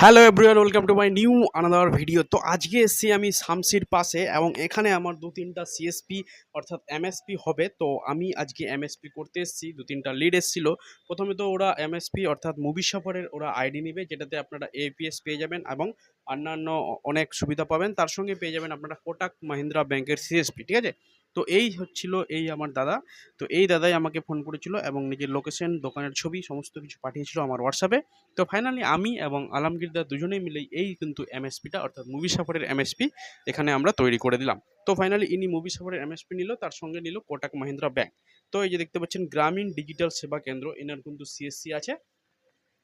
Hello everyone, welcome to my new another video. তো আজকে এসেছি আমি শামসির পাশে এবং এখানে আমার দু তিনটা সিএসপি অর্থাৎ এমএসপি হবে। তো আমি আজকে এমএসপি করতে এসেছি, দু তিনটা লিড এসেছিলো। প্রথমে তো ওরা এমএসপি অর্থাৎ মুভি সফরের ওরা আইডি নেবে, যেটাতে আপনারা এপিএস পেয়ে যাবেন এবং অন্যান্য অনেক সুবিধা পাবেন। তার সঙ্গে পেয়ে যাবেন আপনারা কোটাক মাহিন্দ্রা ব্যাংকের সিএসপি, ঠিক আছে। তো এই হচ্ছিল এই আমার দাদা। তো এই দাদাই আমাকে ফোন করেছিল এবং নিজের লোকেশন, দোকানের ছবি সমস্ত কিছু পাঠিয়েছিল আমার হোয়াটসঅ্যাপে। তো ফাইনালি আমি এবং আলমগীরদা দুজনেই মিলে এই কিন্তু এমএসপিটা অর্থাৎ মুভি সাফারের এমএসপি এখানে আমরা তৈরি করে দিলাম। তো ফাইনালি ইনি মুভি সাফারের এমএসপি নিল, তার সঙ্গে নিল কোটাক মাহিন্দ্রা ব্যাংক। তো এই যে দেখতে পাচ্ছেন গ্রামীণ ডিজিটাল সেবা কেন্দ্র, এনার কিন্তু সিএসসি আছে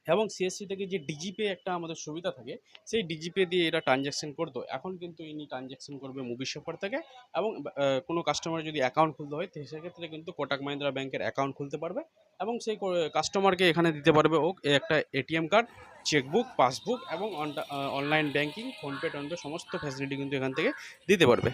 এবং সিএসসি থেকে যে ডিজিপে একটা আমাদের সুবিধা থাকে, সেই ডিজিপে দিয়ে এরা ট্রানজ্যাকশন করতো। এখন কিন্তু ইনি ট্রানজ্যাকশন করবে মুভি শপার থেকে এবং কোনো কাস্টমার যদি অ্যাকাউন্ট খুলতে হয় তো সেক্ষেত্রে কিন্তু কোটাক মাহিন্দ্রা ব্যাংকের অ্যাকাউন্ট খুলতে পারবে এবং সেই কাস্টমারকে এখানে দিতে পারবে ও একটা এটিএম কার্ড, চেকবুক, পাসবুক এবং অনলাইন ব্যাংকিং, ফোনপে টোনপে সমস্ত ফ্যাসিলিটি কিন্তু এখান থেকে দিতে পারবে।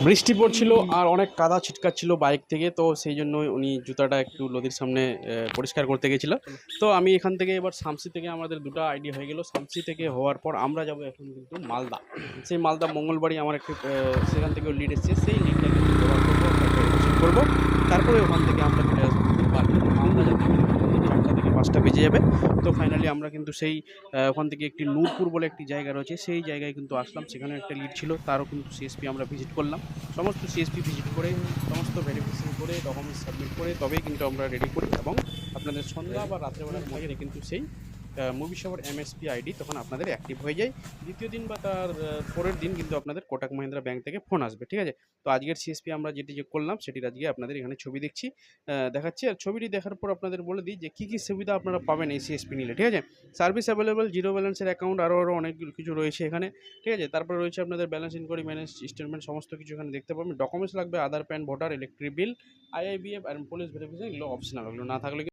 বৃষ্টি পড়ছিল আর অনেক কাদা ছিটকাচ্ছিল বাইক থেকে, তো সেই জন্য উনি জুতাটা একটু নদীর সামনে পরিষ্কার করতে গেছিল। তো আমি এখান থেকে এবার শামসি থেকে আমাদের দুটো আইডি হয়ে গেল। শামসি থেকে হওয়ার পর আমরা যাব এখন কিন্তু মালদা। সেই মালদা মঙ্গলবাড়ি আমার একটু সেখান থেকে লিড এসছে, সেই লিডটা কিন্তু ব্যবহার করবো। তারপরে ওখান থেকে আমরা চলে আসবো মালদা যেতে গেলে 4টা থেকে 5টা বেজে যাবে। তো ফাইনালি আমরা কিন্তু সেই ওখান থেকে একটি নূরপুর বলে একটি জায়গা রয়েছে, সেই জায়গায় কিন্তু আসলাম। সেখানে একটা লিড ছিল, তারও কিন্তু সিএসপি আমরা ভিজিট করলাম। সমস্ত সিএসপি ভিজিট করে সমস্ত ভেরিফিকেশন করে ডকুমেন্টস সাবমিট করে তবেই কিন্তু আমরা রেডি করি এবং আপনাদের সন্ধ্যা বা রাত্রেবেলার মধ্যে কিন্তু সেই মুভি শপের এমএসপি আইডি তখন আপনাদের অ্যাক্টিভ হয়ে যায়। দ্বিতীয় দিন বা তার পরের দিন কিন্তু আপনাদের কোটাক মাহিন্দ্রা ব্যাংক থেকে ফোন আসবে, ঠিক আছে। তো আজকের সিএসপি আমরা যেটি যে করলাম সেটির আজকে আপনাদের এখানে ছবি দেখছি, দেখাচ্ছি। আর ছবিটি দেখার পর আপনাদের বলে দিই যে কী কী সুবিধা আপনারা পাবেন এই সিএসপি নিলে, ঠিক আছে। সার্ভিস অ্যাভেলেবল, জিরো ব্যালেন্সের অ্যাকাউন্ট, আরও অনেক কিছু রয়েছে এখানে, ঠিক আছে। তারপরে রয়েছে আপনাদের ব্যালেন্স ইনকোয়ারি, ম্যানেজ স্টেটমেন্ট সমস্ত কিছু এখানে দেখতে পাবেন। ডকুমেন্টস লাগবে Aadhaar, PAN, voter, electric bill, IIBF আর পুলিশ ভেরিফিকেশন, এগুলো অপশনাল, এগুলো না থাকলে